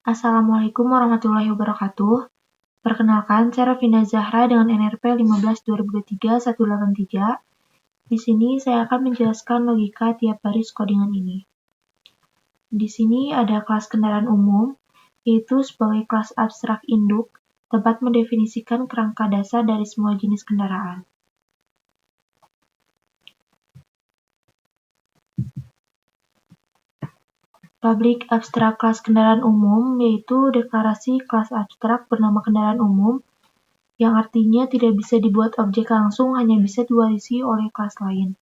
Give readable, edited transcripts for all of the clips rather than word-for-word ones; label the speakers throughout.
Speaker 1: Assalamualaikum warahmatullahi wabarakatuh. Perkenalkan, saya Rafina Zahra dengan NRP 15/2023-183. Di sini saya akan menjelaskan logika tiap baris kodingan ini. Di sini ada kelas kendaraan umum, yaitu sebagai kelas abstrak induk, tempat mendefinisikan kerangka dasar dari semua jenis kendaraan. Public abstrak kelas kendaraan umum yaitu deklarasi kelas abstrak bernama kendaraan umum yang artinya tidak bisa dibuat objek langsung, hanya bisa diwarisi oleh kelas lain.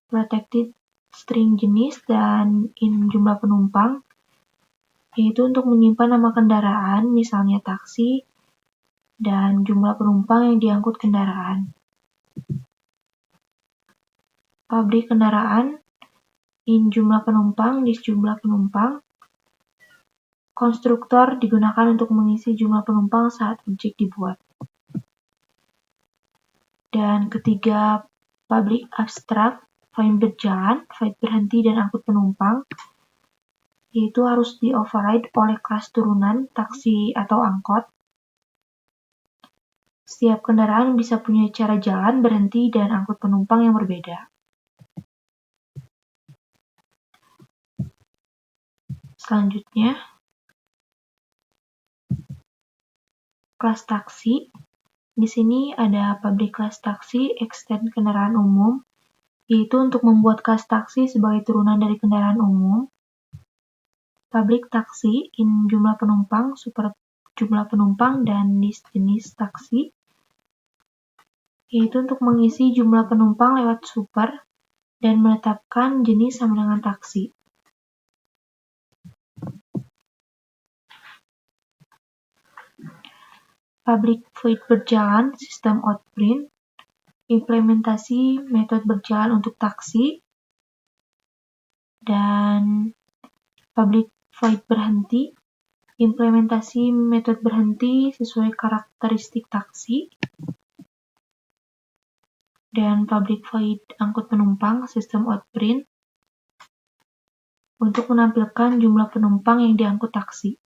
Speaker 1: Protected string jenis dan in jumlah penumpang yaitu untuk menyimpan nama kendaraan, misalnya taksi, dan jumlah penumpang yang diangkut kendaraan. Public kendaraan in jumlah penumpang, dis jumlah penumpang. Konstruktor digunakan untuk mengisi jumlah penumpang saat objek dibuat. Dan ketiga, public abstrak, find berjalan, find berhenti, dan angkut penumpang, yaitu harus di-override oleh kelas turunan, taksi atau angkot. Setiap kendaraan bisa punya cara jalan, berhenti, dan angkut penumpang yang berbeda. Selanjutnya, kelas taksi. Di sini ada public kelas taksi, extend kendaraan umum, yaitu untuk membuat kelas taksi sebagai turunan dari kendaraan umum. Public taksi in jumlah penumpang, super jumlah penumpang, dan dis jenis taksi, yaitu untuk mengisi jumlah penumpang lewat super dan menetapkan jenis sama dengan taksi. Public void berjalan, sistem outprint, implementasi metode berjalan untuk taksi, dan public void berhenti, implementasi metode berhenti sesuai karakteristik taksi, dan public void angkut penumpang, sistem outprint, untuk menampilkan jumlah penumpang yang diangkut taksi.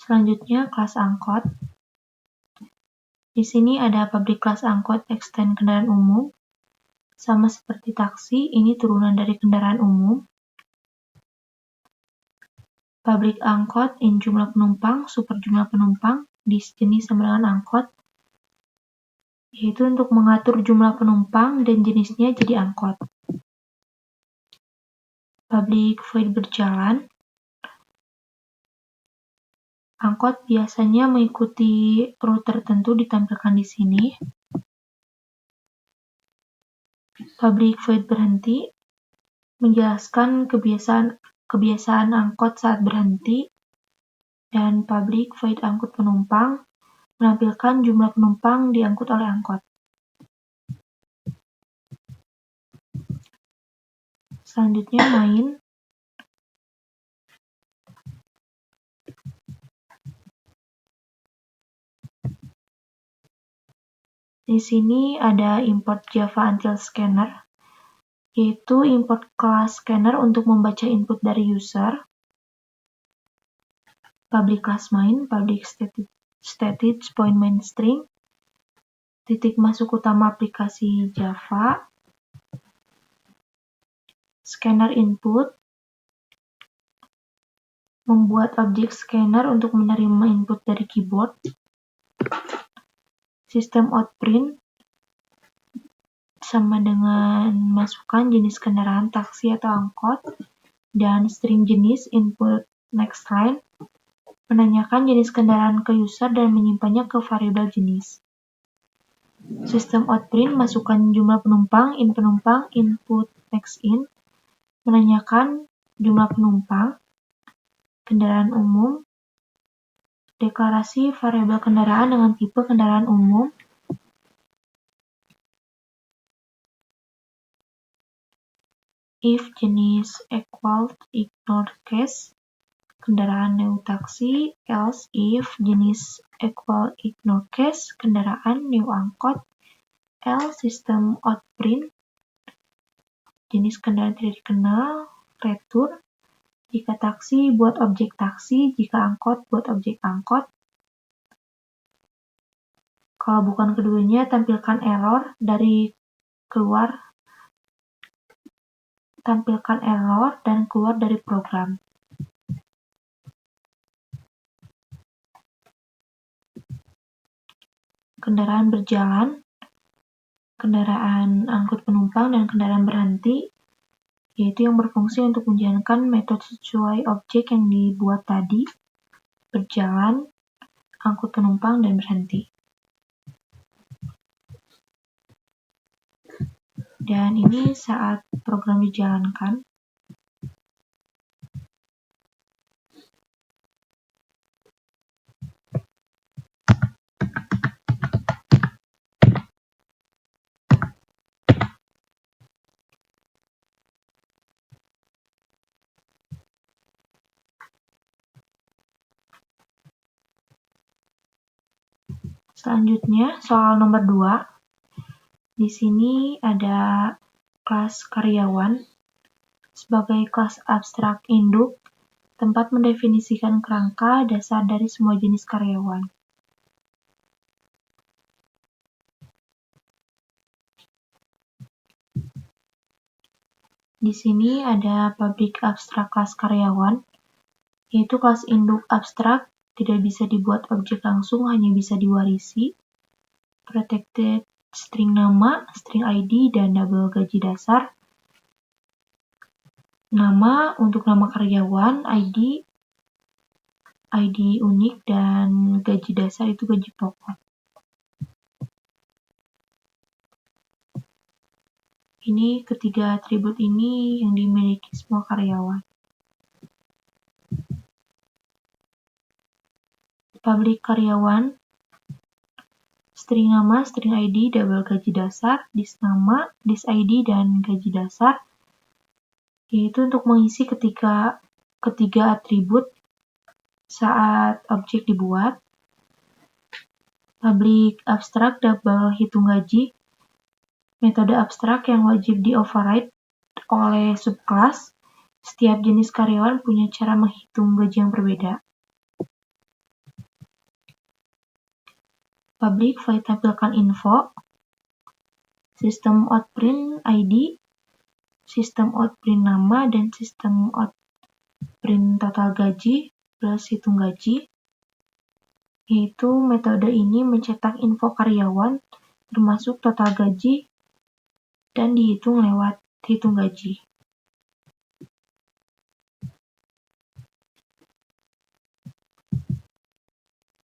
Speaker 1: Selanjutnya, kelas angkot. Di sini ada public kelas angkot extend kendaraan umum. Sama seperti taksi, ini turunan dari kendaraan umum. Public angkot in jumlah penumpang, super jumlah penumpang, dis jenis sama dengan angkot, yaitu untuk mengatur jumlah penumpang dan jenisnya jadi angkot. Public void berjalan. Angkot biasanya mengikuti rute tertentu ditampilkan di sini. Public void berhenti menjelaskan kebiasaan angkot saat berhenti, dan public void angkut penumpang menampilkan jumlah penumpang diangkut oleh angkot. Selanjutnya main. Di sini ada import Java Until Scanner, yaitu import kelas scanner untuk membaca input dari user. Public class main, public static point main string, titik masuk utama aplikasi Java, scanner input, membuat objek scanner untuk menerima input dari keyboard, sistem outprint sama dengan masukkan jenis kendaraan taksi atau angkot, dan string jenis input next line menanyakan jenis kendaraan ke user dan menyimpannya ke variabel jenis. Sistem outprint masukkan jumlah penumpang, input next in menanyakan jumlah penumpang, kendaraan umum, deklarasi variabel kendaraan dengan tipe kendaraan umum, if jenis equal ignore case, kendaraan new taksi, else if jenis equal ignore case, kendaraan new angkot, else system outprint, jenis kendaraan tidak dikenal, retur. Jika taksi, buat objek taksi. Jika angkot, buat objek angkot. Kalau bukan keduanya, tampilkan error dan keluar dari program. Kendaraan berjalan, kendaraan angkut penumpang, dan kendaraan berhenti, yaitu yang berfungsi untuk menjalankan metode sesuai objek yang dibuat tadi, berjalan, angkut penumpang, dan berhenti. Dan ini saat program dijalankan. Selanjutnya, soal nomor 2. Di sini ada kelas karyawan sebagai kelas abstrak induk, tempat mendefinisikan kerangka dasar dari semua jenis karyawan. Di sini ada public abstrak kelas karyawan, yaitu kelas induk abstrak, tidak bisa dibuat objek langsung, hanya bisa diwarisi. Protected string nama, string ID, dan double gaji dasar. Nama untuk nama karyawan, ID unik, dan gaji dasar itu gaji pokok. Ini ketiga atribut ini yang dimiliki semua karyawan. Public karyawan, string nama, string ID, double gaji dasar, dis nama, dis ID, dan gaji dasar, yaitu untuk mengisi ketiga atribut saat objek dibuat. Public abstrak double hitung gaji, metode abstrak yang wajib di-override oleh subclass. Setiap jenis karyawan punya cara menghitung gaji yang berbeda. Public void tampilkan info, sistem outprint ID, sistem outprint nama, dan sistem outprint total gaji plus hitung gaji. Yaitu metode ini mencetak info karyawan termasuk total gaji dan dihitung lewat hitung gaji.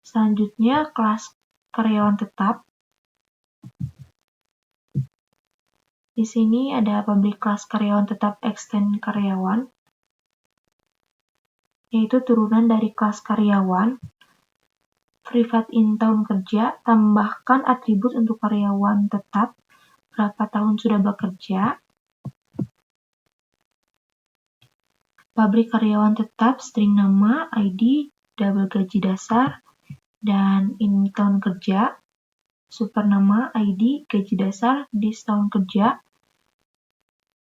Speaker 1: Selanjutnya kelas karyawan tetap. Di sini ada public kelas karyawan tetap extend karyawan, yaitu turunan dari kelas karyawan. Private in tahun kerja, tambahkan atribut untuk karyawan tetap, berapa tahun sudah bekerja. Public karyawan tetap, string nama, ID, double gaji dasar, dan in tahun kerja. Super nama, ID, gaji dasar, dis tahun kerja,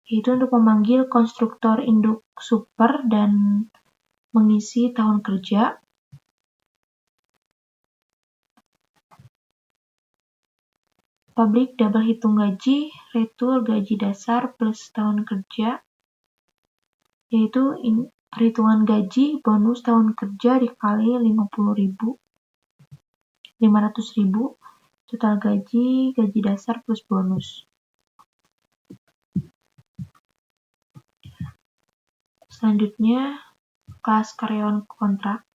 Speaker 1: yaitu untuk memanggil konstruktor induk super dan mengisi tahun kerja. Public double hitung gaji, retur gaji dasar plus tahun kerja, yaitu perhitungan gaji bonus tahun kerja dikali 500.000, total gaji dasar plus bonus. Selanjutnya, kelas karyawan kontrak.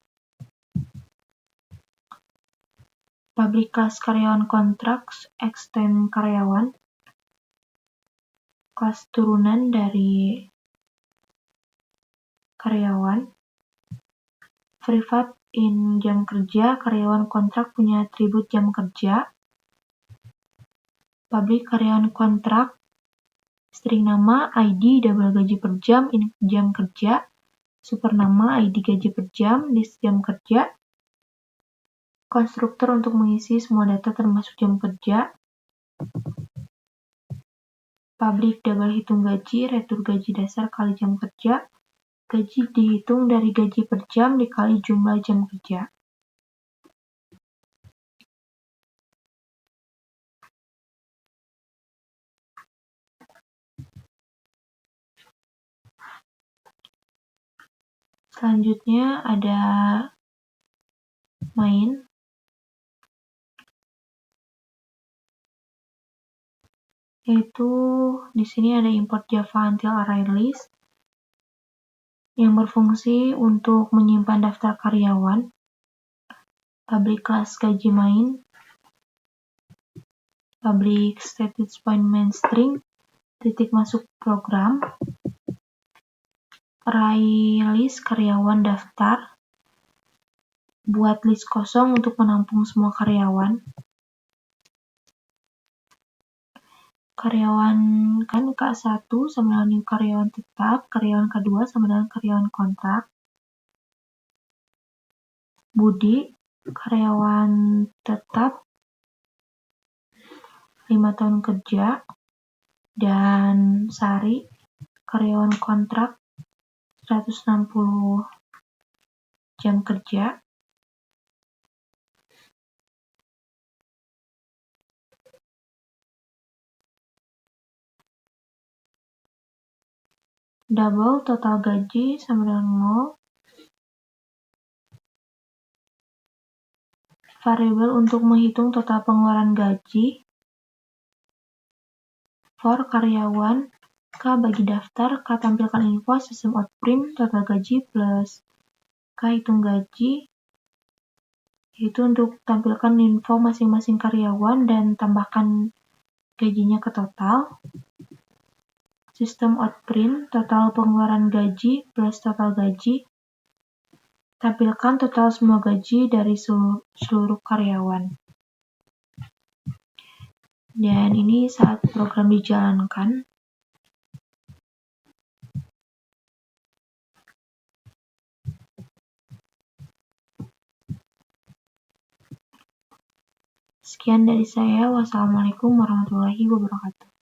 Speaker 1: Public kelas karyawan kontrak extend karyawan, kelas turunan dari karyawan. Private in jam kerja, karyawan kontrak punya atribut jam kerja. Public karyawan kontrak, string nama, ID, double gaji per jam, in jam kerja, super nama, ID gaji per jam, list jam kerja. Konstruktor untuk mengisi semua data termasuk jam kerja. Public double hitung gaji, retur gaji dasar kali jam kerja. Gaji dihitung dari gaji per jam dikali jumlah jam kerja. Selanjutnya ada main. Yaitu di sini ada import Java until array list yang berfungsi untuk menyimpan daftar karyawan. Public class gaji main, public status point main string, titik masuk program, array list karyawan daftar, buat list kosong untuk menampung semua karyawan. Karyawan kan K1 sama dengan karyawan tetap, karyawan K2 sama dengan karyawan kontrak. Budi, karyawan tetap 5 tahun kerja, dan Sari, karyawan kontrak 160 jam kerja. Double total gaji sama dengan 0. Variabel untuk menghitung total pengeluaran gaji. For karyawan K bagi daftar, K tampilkan info sistem out print total gaji plus K hitung gaji, itu untuk tampilkan info masing-masing karyawan dan tambahkan gajinya ke total. Sistem out print total pengeluaran gaji plus total gaji, tampilkan total semua gaji dari seluruh karyawan. Dan ini saat program dijalankan. Sekian dari saya. Wassalamualaikum warahmatullahi wabarakatuh.